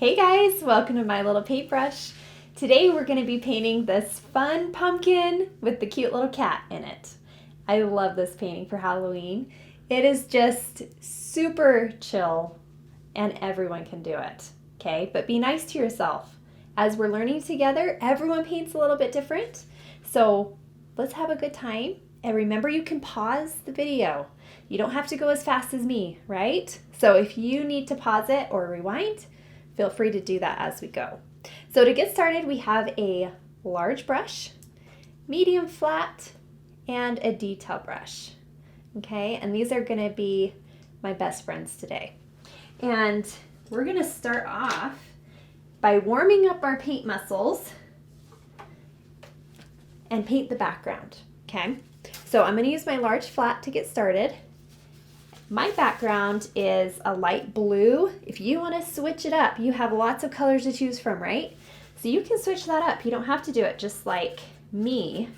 Hey guys, welcome to my little paintbrush. Today we're going to be painting this fun pumpkin with the cute little cat in it. I love this painting for Halloween. It is just super chill and everyone can do it, okay? But be nice to yourself. As we're learning together, everyone paints a little bit different. So let's have a good time. And remember, you can pause the video. You don't have to go as fast as me, right? So if you need to pause it or rewind, feel free to do that as we go. So to get started, we have a large brush, medium flat, and a detail brush. Okay, and these are going to be my best friends today. And we're going to start off by warming up our paint muscles and paint the background. Okay, so I'm going to use my large flat to get started. My background is a light blue. If you want to switch it up, you have lots of colors to choose from, right? So you can switch that up. You don't have to do it just like me.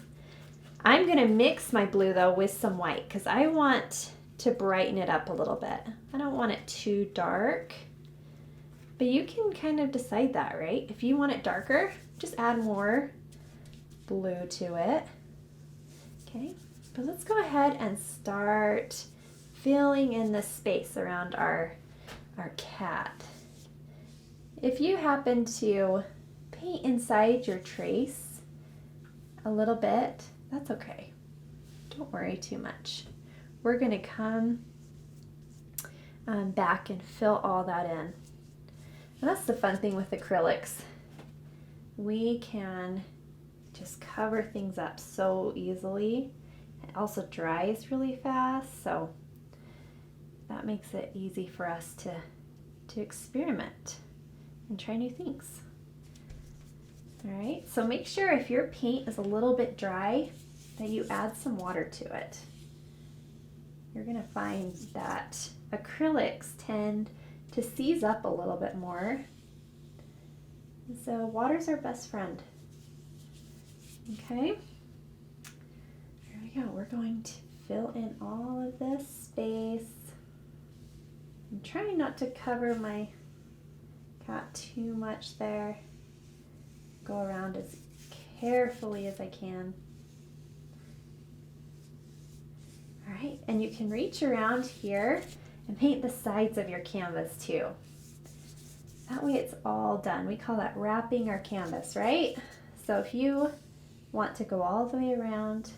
I'm going to mix my blue though with some white because I want to brighten it up a little bit. I don't want it too dark, but you can kind of decide that, right? If you want it darker, just add more blue to it. Okay, but let's go ahead and start filling in the space around our cat. If you happen to paint inside your trace a little bit, that's okay. Don't worry too much. We're going to come back and fill all that in. And that's the fun thing with acrylics. We can just cover things up so easily. It also dries really fast, so that makes it easy for us to experiment and try new things. All right, so make sure if your paint is a little bit dry that you add some water to it. You're gonna find that acrylics tend to seize up a little bit more. And so water's our best friend. Okay, here we go. We're going to fill in all of this space. I'm trying not to cover my cat too much there. Go around as carefully as I can. All right, and you can reach around here and paint the sides of your canvas too. That way it's all done. We call that wrapping our canvas, right? So if you want to go all the way around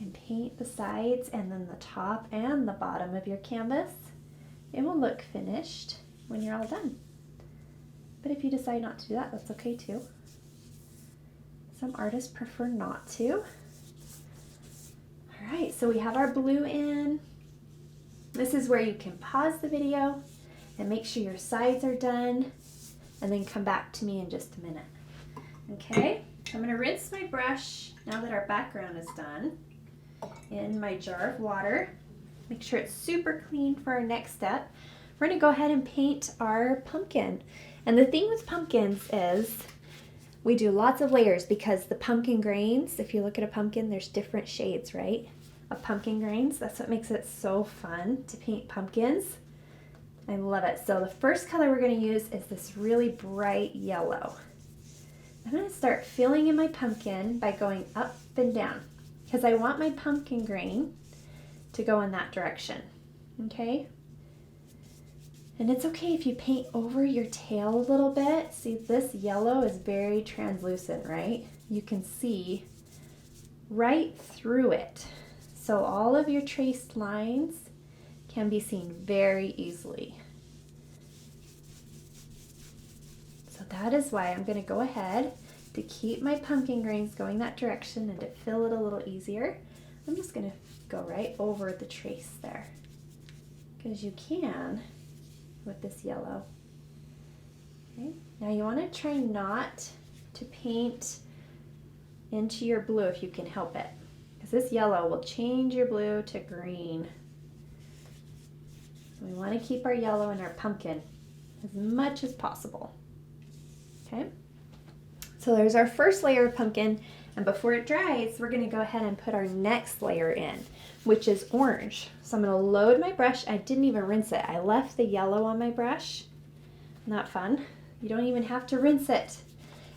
and paint the sides and then the top and the bottom of your canvas, it will look finished when you're all done. But if you decide not to do that, that's okay too. Some artists prefer not to. All right, so we have our blue in. This is where you can pause the video and make sure your sides are done and then come back to me in just a minute. Okay, I'm gonna rinse my brush now that our background is done in my jar of water. Make sure it's super clean for our next step. We're going to go ahead and paint our pumpkin. And the thing with pumpkins is we do lots of layers because the pumpkin grains, if you look at a pumpkin, there's different shades, right, of pumpkin grains. That's what makes it so fun to paint pumpkins. I love it. So the first color we're going to use is this really bright yellow. I'm going to start filling in my pumpkin by going up and down because I want my pumpkin grain to go in that direction, okay? And it's okay if you paint over your tail a little bit. See, this yellow is very translucent, right? You can see right through it. So all of your traced lines can be seen very easily. So that is why I'm going to go ahead to keep my pumpkin grains going that direction and to fill it a little easier. I'm just going to go right over the trace there because you can with this yellow. Okay, now you want to try not to paint into your blue if you can help it, because this yellow will change your blue to green. So we want to keep our yellow in our pumpkin as much as possible. Okay, so there's our first layer of pumpkin. And before it dries, we're going to go ahead and put our next layer in, which is orange. So I'm going to load my brush. I didn't even rinse it. I left the yellow on my brush. Not fun. You don't even have to rinse it.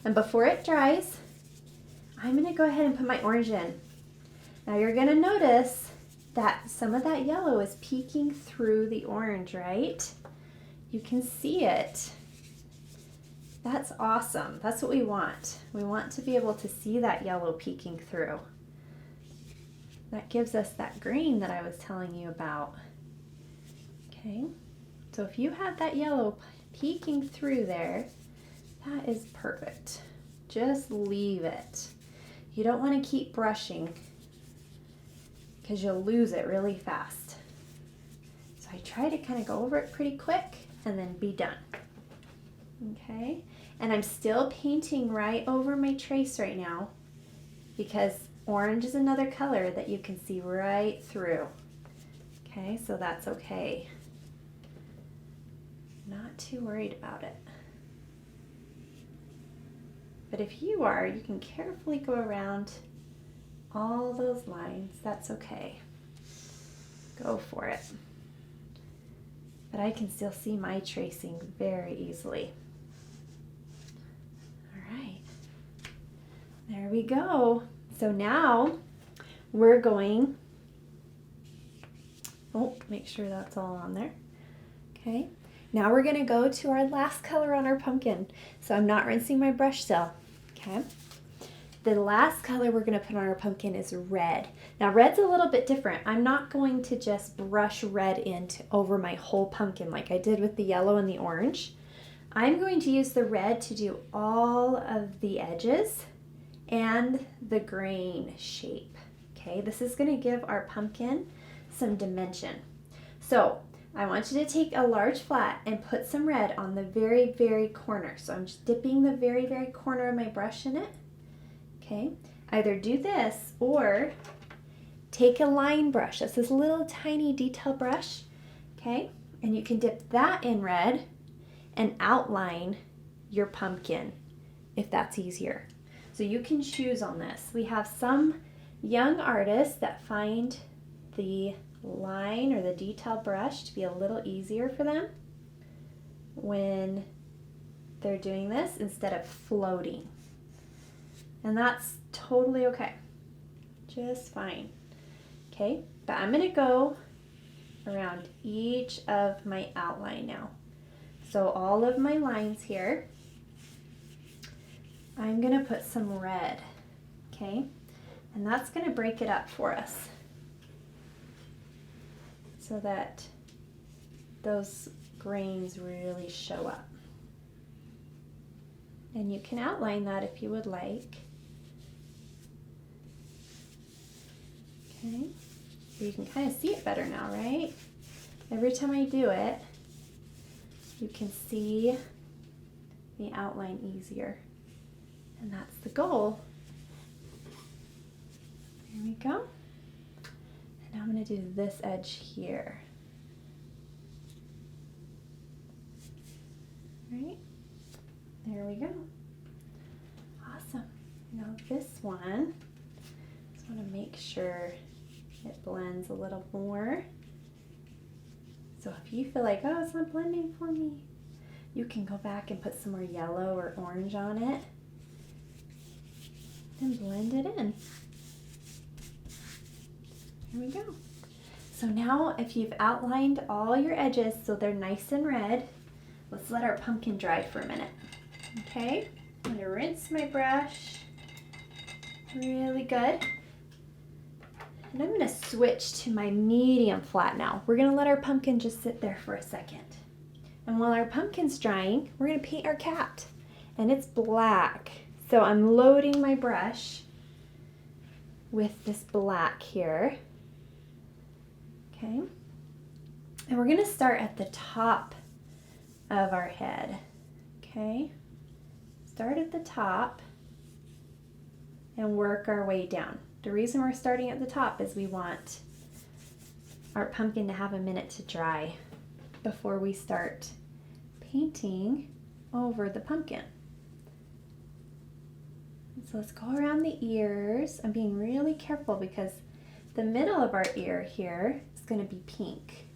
And before it dries, I'm gonna go ahead and put my orange in. Now you're gonna notice that some of that yellow is peeking through the orange, right? You can see it. That's awesome. That's what we want. We want to be able to see that yellow peeking through. That gives us that green that I was telling you about. Okay, so if you have that yellow peeking through there, that is perfect. Just leave it. You don't want to keep brushing because you'll lose it really fast. So I try to kind of go over it pretty quick and then be done. Okay, and I'm still painting right over my trace right now because orange is another color that you can see right through. Okay, so that's okay. Not too worried about it. But if you are, you can carefully go around all those lines. That's okay. Go for it. But I can still see my tracing very easily. All right. There we go. So now we're going, make sure that's all on there. Okay. Now we're going to go to our last color on our pumpkin. So I'm not rinsing my brush still. Okay. The last color we're going to put on our pumpkin is red. Now red's a little bit different. I'm not going to just brush red over my whole pumpkin like I did with the yellow and the orange. I'm going to use the red to do all of the edges and the grain shape. Okay, this is going to give our pumpkin some dimension. So I want you to take a large flat and put some red on the very, very corner. So I'm just dipping the very, very corner of my brush in it. Okay, either do this or take a line brush. That's this little tiny detail brush. Okay, and you can dip that in red and outline your pumpkin if that's easier. So you can choose on this. We have some young artists that find the line or the detail brush to be a little easier for them when they're doing this instead of floating. And that's totally okay. Just fine. Okay, but I'm going to go around each of my outline now. So all of my lines here, I'm going to put some red, okay? And that's going to break it up for us so that those grains really show up. And you can outline that if you would like. Okay, you can kind of see it better now, right? Every time I do it, you can see the outline easier. And that's the goal. There we go. And now I'm going to do this edge here. Right? There we go. Awesome. Now this one, just want to make sure it blends a little more. So if you feel like, oh, it's not blending for me, you can go back and put some more yellow or orange on it and blend it in. Here we go. So now if you've outlined all your edges so they're nice and red, let's let our pumpkin dry for a minute. Okay, I'm going to rinse my brush really good. And I'm going to switch to my medium flat now. We're going to let our pumpkin just sit there for a second. And while our pumpkin's drying, we're going to paint our cat. And it's black. So I'm loading my brush with this black here. Okay. And we're going to start at the top of our head. Okay. Start at the top and work our way down. The reason we're starting at the top is we want our pumpkin to have a minute to dry before we start painting over the pumpkin. So let's go around the ears. I'm being really careful because the middle of our ear here is going to be pink,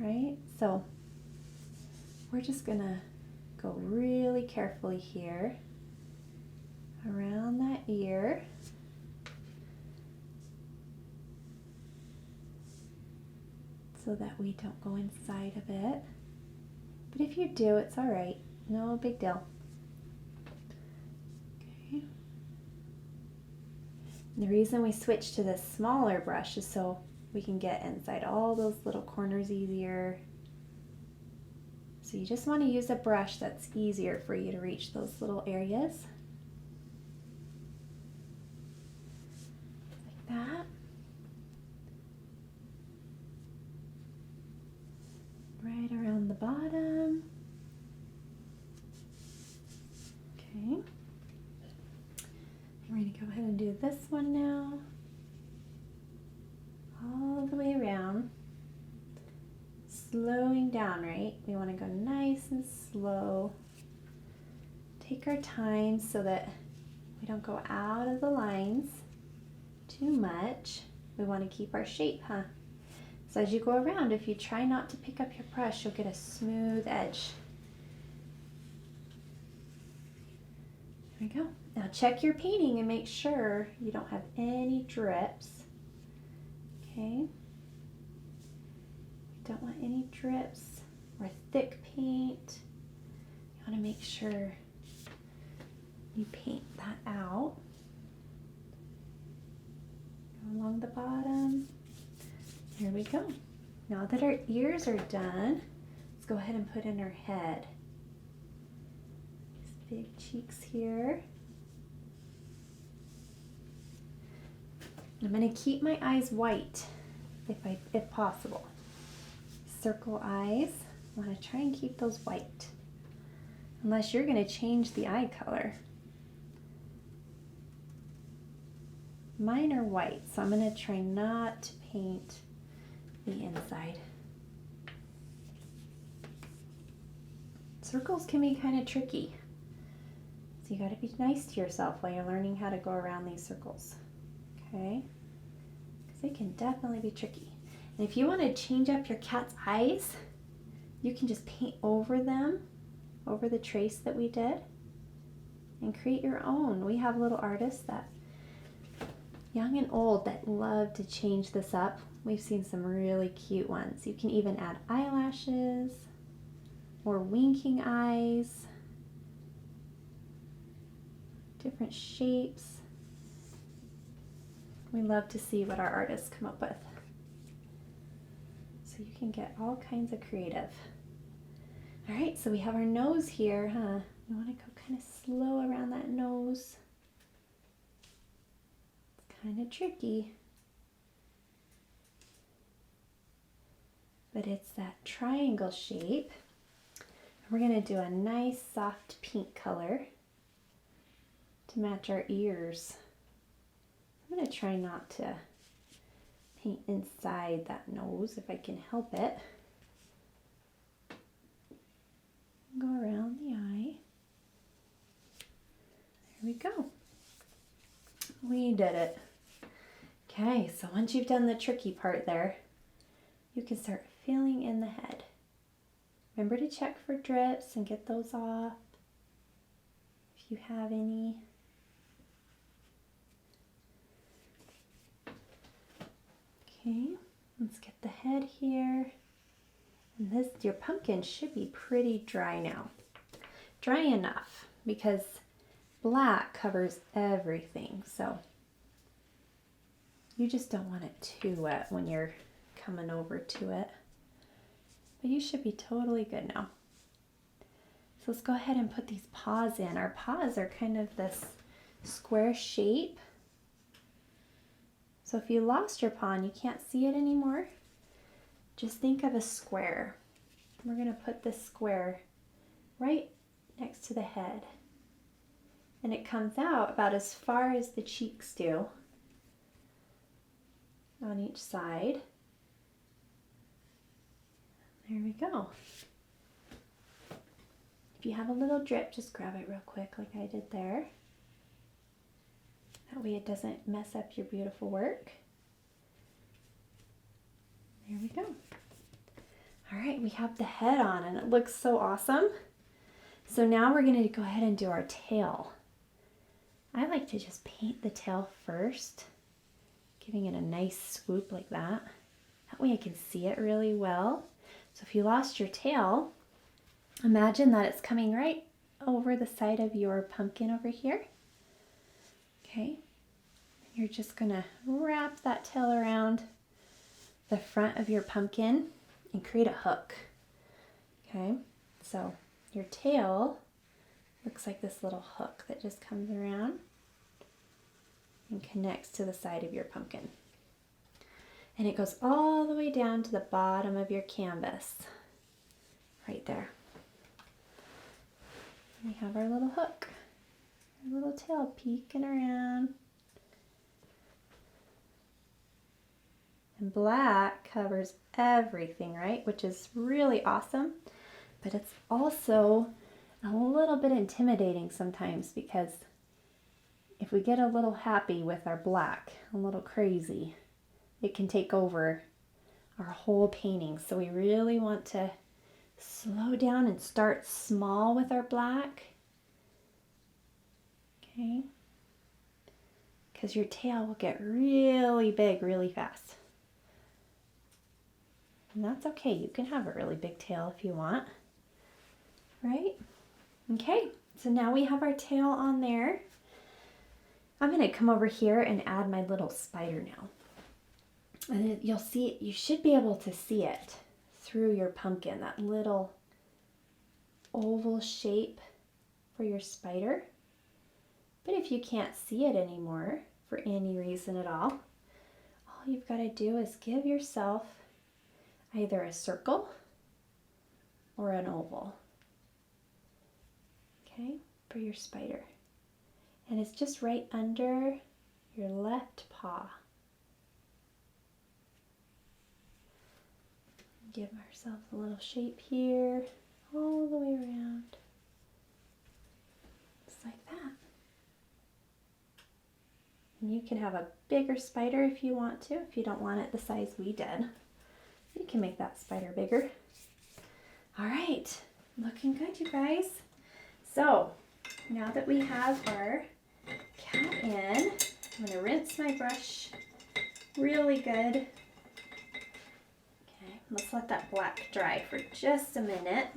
right? So we're just going to go really carefully here around that ear. So that we don't go inside of it. But if you do, it's all right. No big deal. Okay. And the reason we switch to this smaller brush is so we can get inside all those little corners easier. So you just want to use a brush that's easier for you to reach those little areas. Like that. Right around the bottom. Okay. We're going to go ahead and do this one now. All the way around. Slowing down, right? We want to go nice and slow. Take our time so that we don't go out of the lines too much. We want to keep our shape, huh? So as you go around, if you try not to pick up your brush, you'll get a smooth edge. There we go. Now check your painting and make sure you don't have any drips. Okay. Don't want any drips or thick paint. You want to make sure you paint that out. Go along the bottom. There we go. Now that our ears are done, let's go ahead and put in our head. These big cheeks here. I'm going to keep my eyes white if possible. Circle eyes. I want to try and keep those white. Unless you're going to change the eye color. Mine are white, so I'm going to try not to paint the inside. Circles can be kind of tricky. So you got to be nice to yourself while you're learning how to go around these circles. Okay? Because they can definitely be tricky. And if you want to change up your cat's eyes, you can just paint over them, over the trace that we did, and create your own. We have little artists that, young and old, that love to change this up. We've seen some really cute ones. You can even add eyelashes or winking eyes, different shapes. We love to see what our artists come up with. So you can get all kinds of creative. All right, so we have our nose here, huh? We want to go kind of slow around that nose. It's kind of tricky. But it's that triangle shape. We're going to do a nice soft pink color to match our ears. I'm going to try not to paint inside that nose if I can help it. Go around the eye. There we go. We did it. Okay, so once you've done the tricky part there, you can start filling in the head. Remember to check for drips and get those off if you have any. Okay, let's get the head here. And your pumpkin should be pretty dry now. Dry enough because black covers everything, so you just don't want it too wet when you're coming over to it. But you should be totally good now. So let's go ahead and put these paws in. Our paws are kind of this square shape. So if you lost your paw and you can't see it anymore, just think of a square. We're going to put this square right next to the head. And it comes out about as far as the cheeks do on each side. There we go. If you have a little drip, just grab it real quick like I did there. That way it doesn't mess up your beautiful work. There we go. All right, we have the head on and it looks so awesome. So now we're going to go ahead and do our tail. I like to just paint the tail first, giving it a nice swoop like that. That way I can see it really well. So if you lost your tail, imagine that it's coming right over the side of your pumpkin over here. Okay, you're just gonna wrap that tail around the front of your pumpkin and create a hook. Okay, so your tail looks like this little hook that just comes around and connects to the side of your pumpkin. And it goes all the way down to the bottom of your canvas, right there. We have our little hook, our little tail peeking around. And black covers everything, right? Which is really awesome, but it's also a little bit intimidating sometimes because if we get a little happy with our black, a little crazy, it can take over our whole painting. So we really want to slow down and start small with our black. Okay. Because your tail will get really big really fast. And that's okay. You can have a really big tail if you want. Right? Okay. So now we have our tail on there. I'm going to come over here and add my little spider now. And you'll see, you should be able to see it through your pumpkin, that little oval shape for your spider. But if you can't see it anymore for any reason at all you've got to do is give yourself either a circle or an oval, okay, for your spider. And it's just right under your left paw. Give ourselves a little shape here, all the way around, just like that. And you can have a bigger spider if you want to. If you don't want it the size we did, you can make that spider bigger. All right, looking good, you guys. So now that we have our cat in, I'm gonna rinse my brush really good. Okay, let's let that black dry for just a minute.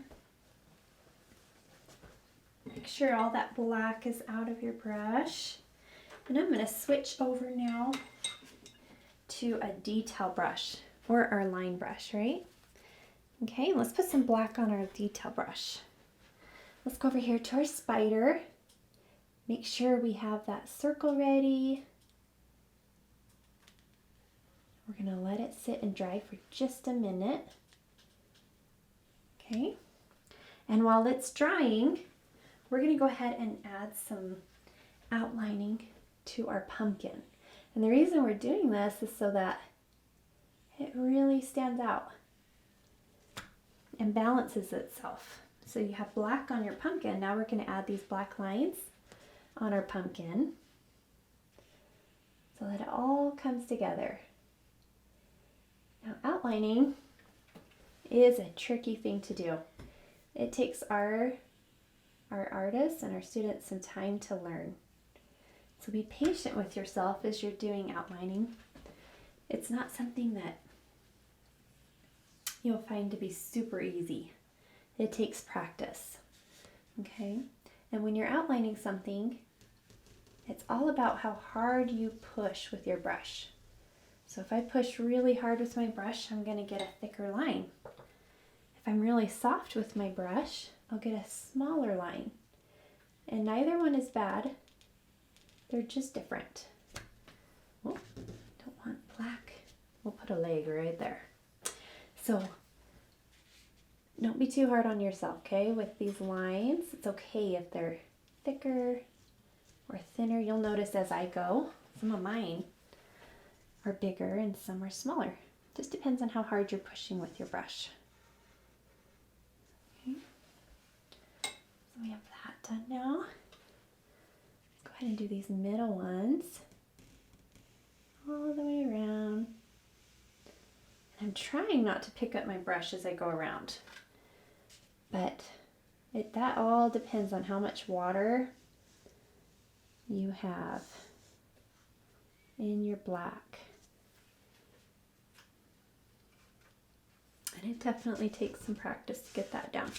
Make sure all that black is out of your brush. And I'm going to switch over now to a detail brush, or our line brush, right? Okay, let's put some black on our detail brush. Let's go over here to our spider. Make sure we have that circle ready. We're going to let it sit and dry for just a minute. Okay, and while it's drying, we're going to go ahead and add some outlining to our pumpkin. And the reason we're doing this is so that it really stands out and balances itself. So you have black on your pumpkin. Now we're going to add these black lines on our pumpkin so that it all comes together. Now outlining is a tricky thing to do. It takes our artists and our students some time to learn. So be patient with yourself as you're doing outlining. It's not something that you'll find to be super easy. It takes practice, okay? And when you're outlining something, it's all about how hard you push with your brush. So if I push really hard with my brush, I'm gonna get a thicker line. If I'm really soft with my brush, I'll get a smaller line. And neither one is bad. They're just different. Oh, don't want black. We'll put a leg right there. So don't be too hard on yourself, okay? With these lines, it's okay if they're thicker or thinner. You'll notice as I go, some of mine are bigger and some are smaller. Just depends on how hard you're pushing with your brush. Okay. So we have that done now. Go ahead and do these middle ones all the way around. And I'm trying not to pick up my brush as I go around, but That all depends on how much water you have in your black. And it definitely takes some practice to get that down.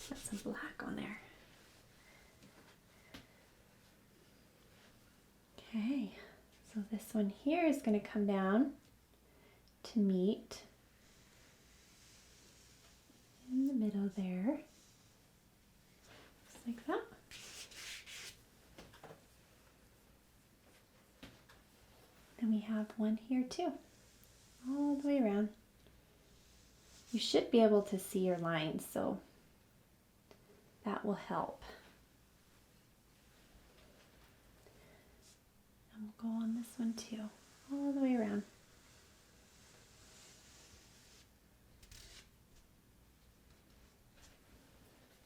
Got some black on there. Okay, so this one here is going to come down to meet in the middle there, just like that. And we have one here too, all the way around. You should be able to see your lines, so that will help. And we'll go on this one too, all the way around.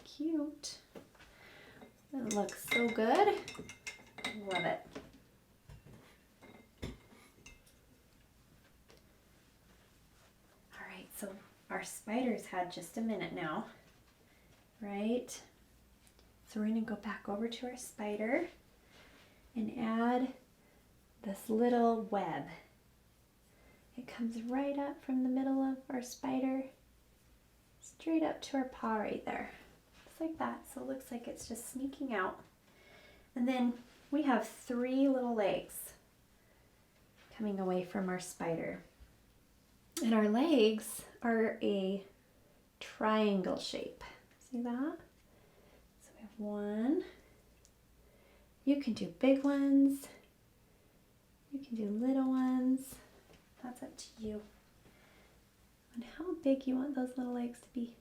Cute. It looks so good. Love it. All right, so our spider's had just a minute now, right? So we're going to go back over to our spider and add this little web. It comes right up from the middle of our spider, straight up to our paw right there. Just like that. So it looks like it's just sneaking out. And then we have 3 little legs coming away from our spider. And our legs are a triangle shape. See that? So we have 1. You can do big ones. You can do little ones. That's up to you. And how big you want those little legs to be.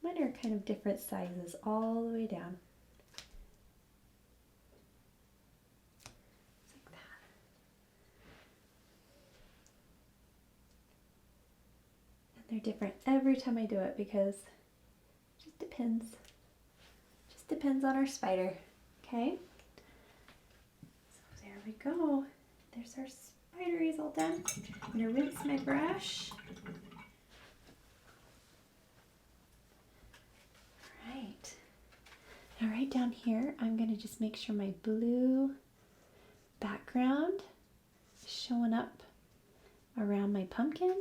Mine are kind of different sizes all the way down. Just like that. And they're different every time I do it because it just depends. Just depends on our spider. Okay? So there we go. There's our spideries all done. I'm going to rinse my brush. Now right down here, I'm going to just make sure my blue background is showing up around my pumpkin.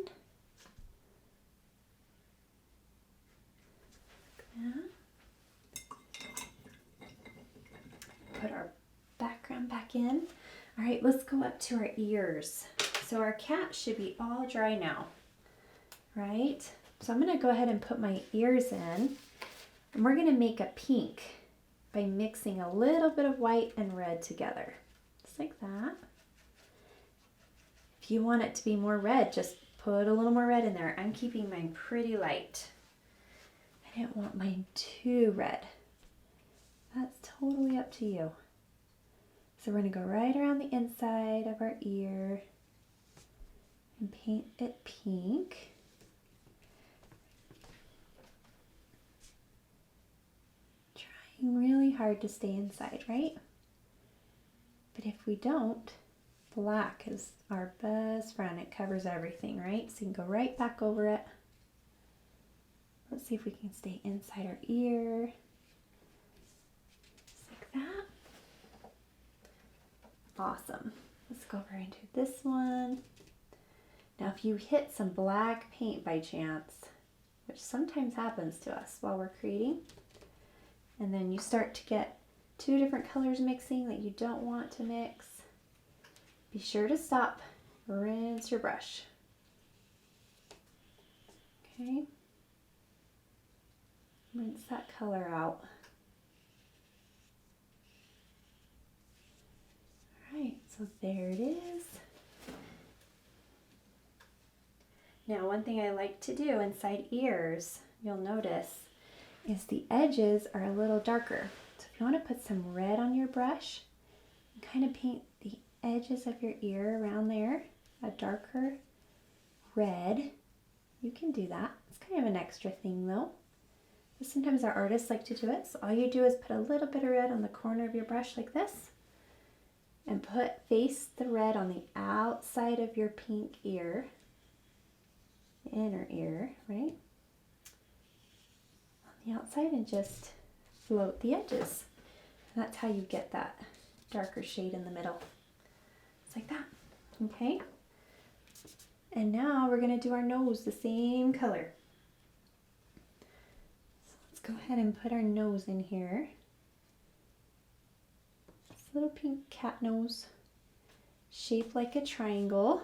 Like that. Put our background back in. All right, let's go up to our ears. So our cat should be all dry now, right? So I'm going to go ahead and put my ears in, and we're going to make a pink by mixing a little bit of white and red together, just like that. If you want it to be more red, just put a little more red in there. I'm keeping mine pretty light. I didn't want mine too red. That's totally up to you. So we're going to go right around the inside of our ear and paint it pink. Really hard to stay inside, right? But if we don't, black is our best friend. It covers everything, right? So you can go right back over it. Let's see if we can stay inside our ear. Just like that. Awesome. Let's go over into this one. Now if you hit some black paint by chance, which sometimes happens to us while we're creating, and then you start to get 2 different colors mixing that you don't want to mix, be sure to stop, rinse your brush. Okay, rinse that color out. All right, so there it is. Now one thing I like to do inside ears, you'll notice, is the edges are a little darker. So if you want to put some red on your brush and kind of paint the edges of your ear around there, a darker red, you can do that. It's kind of an extra thing though. But sometimes our artists like to do it. So all you do is put a little bit of red on the corner of your brush like this and face the red on the outside of your pink ear, inner ear, right? the outside and just float the edges. And that's how you get that darker shade in the middle. It's like that, okay? And now we're gonna do our nose the same color. So let's go ahead and put our nose in here. This little pink cat nose, shaped like a triangle.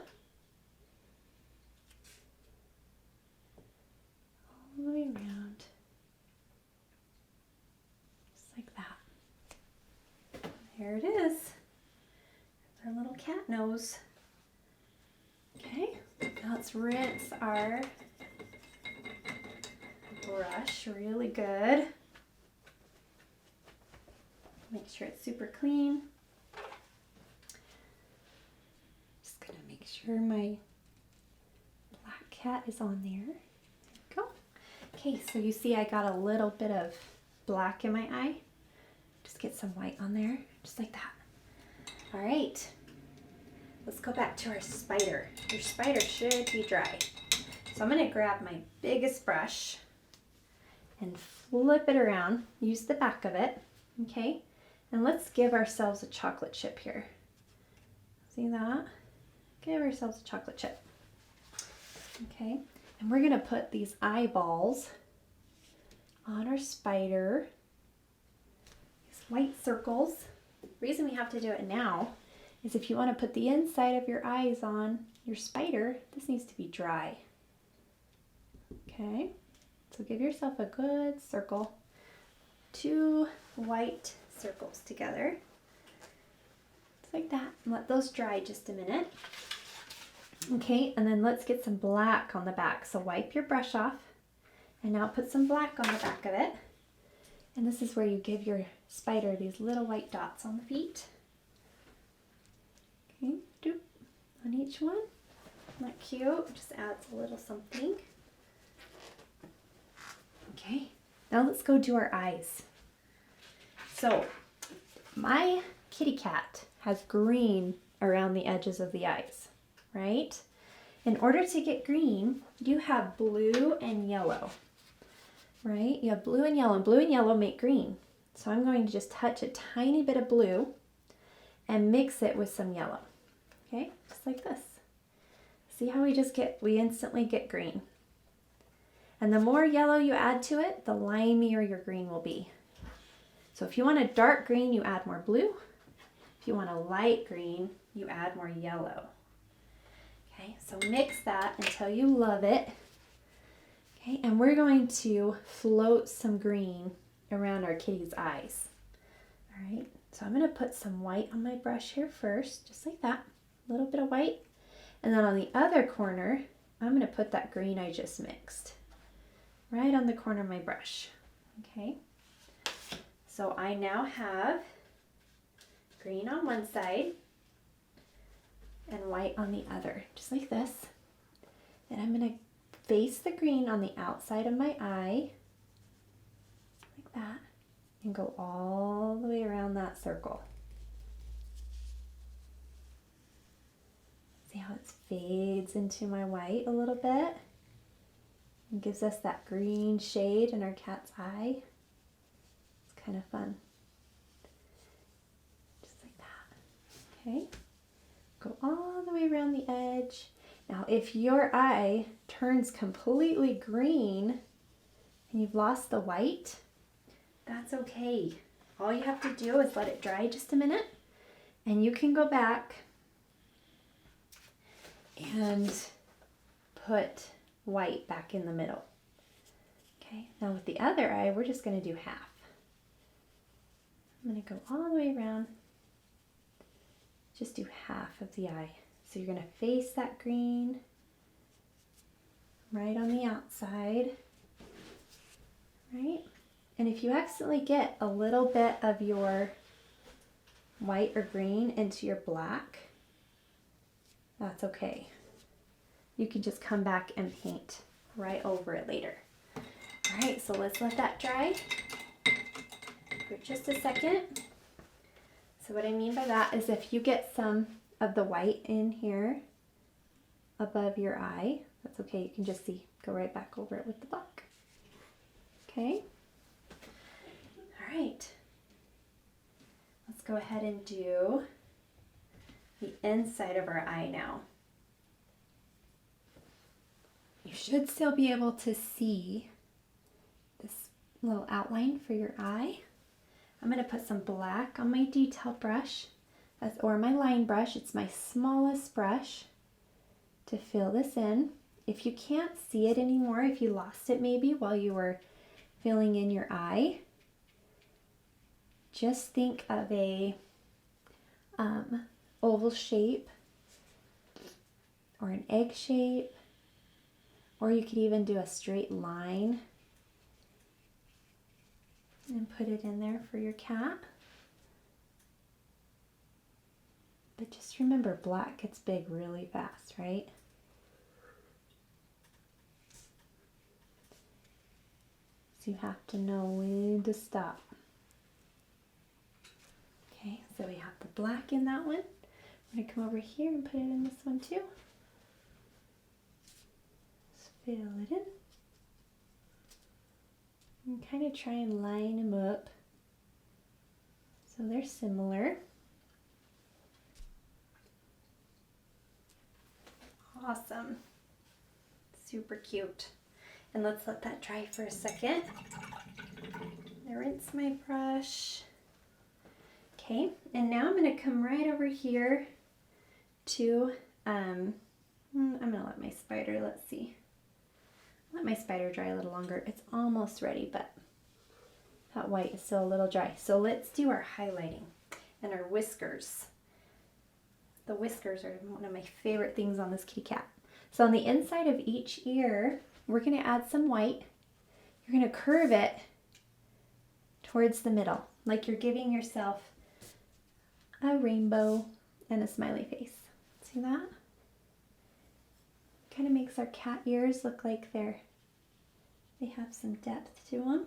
All the way around. Just like that. There it is. Our little cat nose. Okay, now let's rinse our brush really good. Make sure it's super clean. Just gonna make sure my black cat is on there. There we go. Okay, so you see I got a little bit of black in my eye. Just get some white on there, just like that. All right, let's go back to our spider. Your spider should be dry. So I'm gonna grab my biggest brush and flip it around. Use the back of it, okay? And let's give ourselves a chocolate chip here. See that? Give ourselves a chocolate chip. Okay, and we're gonna put these eyeballs on our spider. These white circles. The reason we have to do it now is if you want to put the inside of your eyes on your spider, this needs to be dry. Okay, so give yourself a good circle. 2 white circles together. Just like that. And let those dry just a minute. Okay, and then let's get some black on the back. So wipe your brush off and now put some black on the back of it. And this is where you give your spider these little white dots on the feet. Okay, doop, on each one. Isn't that cute? Just adds a little something. Okay, now let's go do our eyes. So my kitty cat has green around the edges of the eyes, right? In order to get green, you have blue and yellow, right? You have blue and yellow make green. So I'm going to just touch a tiny bit of blue and mix it with some yellow, okay? Just like this. See how we instantly get green. And the more yellow you add to it, the limier your green will be. So if you want a dark green, you add more blue. If you want a light green, you add more yellow. Okay, so mix that until you love it. Okay, and we're going to float some green around our kitty's eyes. All right, so I'm going to put some white on my brush here first, just like that. A little bit of white. And then on the other corner, I'm going to put that green I just mixed right on the corner of my brush. Okay, so I now have green on one side and white on the other, just like this. And I'm going to face the green on the outside of my eye, like that, and go all the way around that circle. See how it fades into my white a little bit and gives us that green shade in our cat's eye. It's kind of fun. Just like that. Okay. Go all the way around the edge. Now, if your eye turns completely green and you've lost the white, that's okay. All you have to do is let it dry just a minute, and you can go back and put white back in the middle. Okay, now with the other eye, we're just going to do half. I'm going to go all the way around. Just do half of the eye. So you're going to face that green right on the outside, right? And if you accidentally get a little bit of your white or green into your black, that's okay. You can just come back and paint right over it later. All right, so let's let that dry for just a second. So what I mean by that is if you get some of the white in here above your eye, that's okay. You can just see, go right back over it with the black. Okay, right. Let's go ahead and do the inside of our eye now. You should still be able to see this little outline for your eye. I'm going to put some black on my detail brush, or my line brush. It's my smallest brush to fill this in. If you can't see it anymore, if you lost it maybe while you were filling in your eye, just think of a oval shape or an egg shape, or you could even do a straight line and put it in there for your cat. But just remember, black gets big really fast, right? So you have to know when to stop. Okay, so we have the black in that one. I'm going to come over here and put it in this one too. Just fill it in. And kind of try and line them up so they're similar. Awesome. Super cute. And let's let that dry for a second. I rinse my brush. Okay, and now I'm going to come right over here to, I'm going to let my spider, let's see. Let my spider dry a little longer. It's almost ready, but that white is still a little dry. So let's do our highlighting and our whiskers. The whiskers are one of my favorite things on this kitty cat. So on the inside of each ear, we're going to add some white. You're going to curve it towards the middle, like you're giving yourself a rainbow and a smiley face. See that? Kind of makes our cat ears look like they have some depth to them.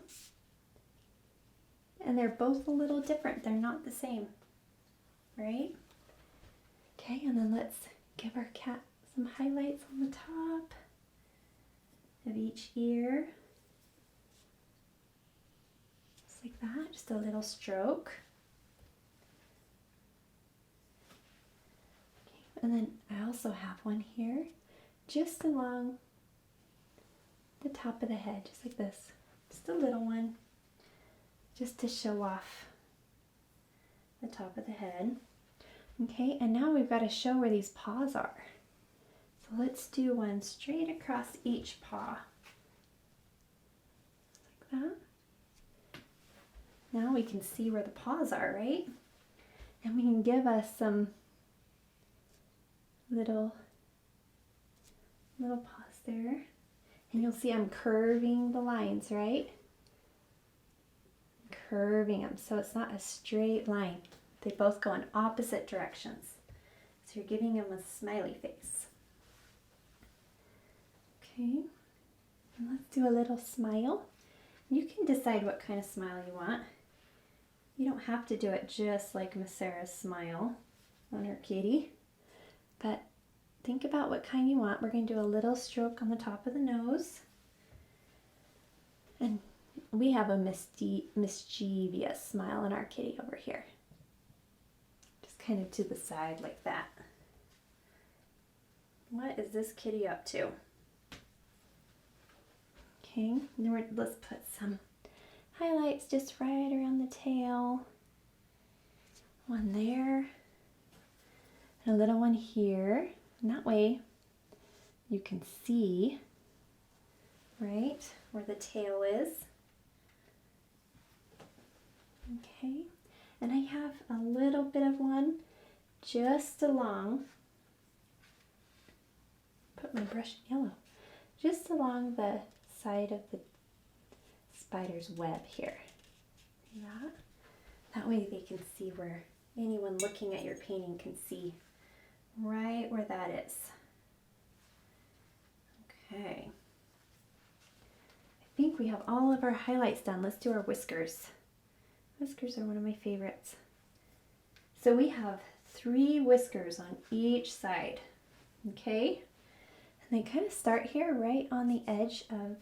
And they're both a little different. They're not the same, right? Okay, and then let's give our cat some highlights on the top of each ear. Just like that, just a little stroke. Okay, and then I also have one here just along the top of the head, just like this. Just a little one, just to show off the top of the head. Okay, and now we've got to show where these paws are. So let's do one straight across each paw. Like that. Now we can see where the paws are, right? And we can give us some little paws there. And you'll see I'm curving the lines, right? Curving them so it's not a straight line. They both go in opposite directions. So you're giving them a smiley face. Okay, and let's do a little smile. You can decide what kind of smile you want. You don't have to do it just like Miss Sarah's smile on her kitty, but think about what kind you want. We're going to do a little stroke on the top of the nose. And we have a mischievous smile in our kitty over here. Just kind of to the side like that. What is this kitty up to? Okay, now let's put some highlights just right around the tail. One there. And a little one here. And that way you can see, right, where the tail is. Okay, and I have a little bit of one just along, put my brush in yellow, just along the side of the spider's web here. See that? That way they can see where anyone looking at your painting can see right where that is. Okay. I think we have all of our highlights done. Let's do our whiskers. Whiskers are one of my favorites. So we have 3 whiskers on each side. Okay? And they kind of start here right on the edge of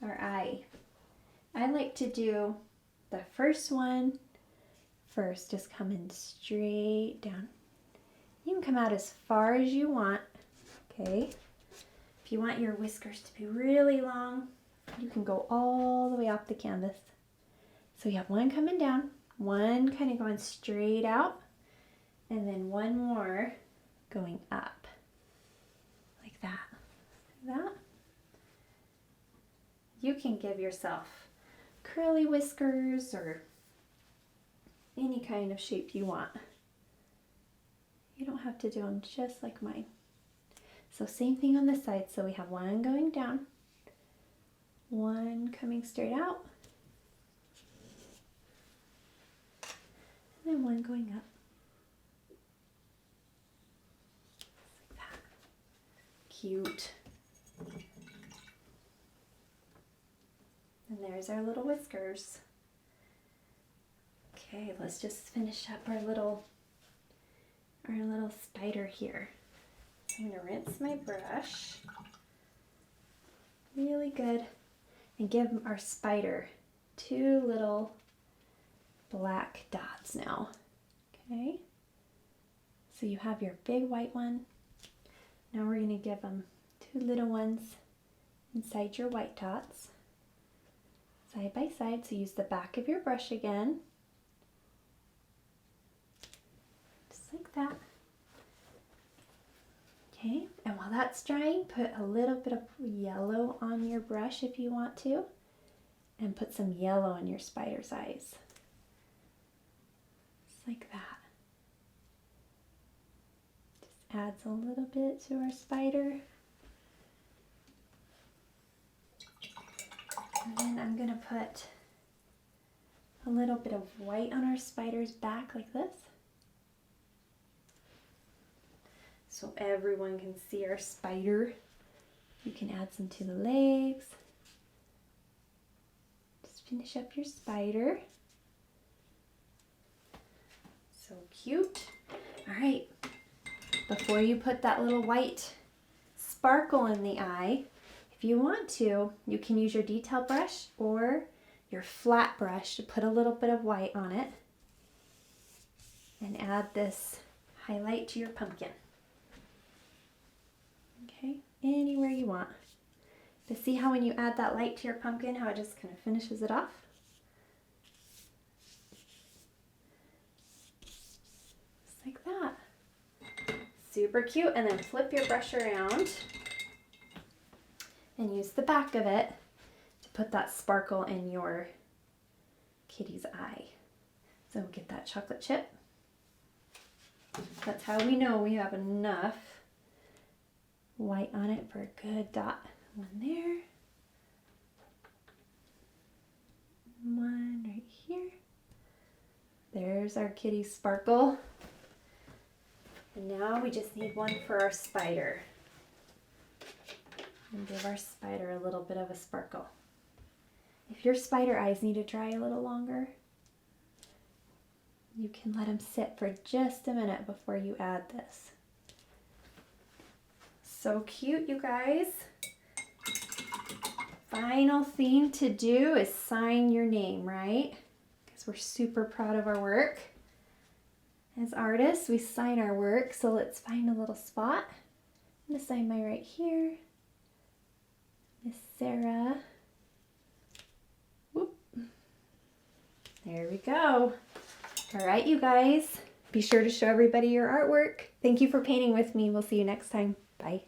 our eye. I like to do the first one first, just coming straight down. You can come out as far as you want, okay? If you want your whiskers to be really long, you can go all the way off the canvas. So you have one coming down, one kind of going straight out, and then one more going up, like that. Like that. You can give yourself curly whiskers or any kind of shape you want. You don't have to do them just like mine. So same thing on this side. So we have one going down, one coming straight out, and then one going up. Like that. Cute. And there's our little whiskers. Okay, let's just finish up our little spider here. I'm gonna rinse my brush really good and give our spider 2 little black dots now. Okay, so you have your big white one. Now we're gonna give them 2 little ones inside your white dots, side by side. So use the back of your brush again, just like that. Okay, and while that's drying, put a little bit of yellow on your brush if you want to, and put some yellow in your spider's eyes. Just like that. Just adds a little bit to our spider. And then I'm gonna put a little bit of white on our spider's back like this, so everyone can see our spider. You can add some to the legs. Just finish up your spider. So cute. All right, before you put that little white sparkle in the eye, if you want to, you can use your detail brush or your flat brush to put a little bit of white on it and add this highlight to your pumpkin. Okay, anywhere you want. But see how when you add that light to your pumpkin, how it just kind of finishes it off? Just like that. Super cute. And then flip your brush around and use the back of it to put that sparkle in your kitty's eye. So get that chocolate chip. That's how we know we have enough white on it for a good dot. One there. One right here. There's our kitty sparkle. And now we just need one for our spider. And give our spider a little bit of a sparkle. If your spider eyes need to dry a little longer, you can let them sit for just a minute before you add this. So cute, you guys. Final thing to do is sign your name, right? Because we're super proud of our work. As artists, we sign our work, so let's find a little spot. I'm gonna sign mine right here. Miss Sarah. Whoop. There we go. All right, you guys. Be sure to show everybody your artwork. Thank you for painting with me. We'll see you next time. Bye.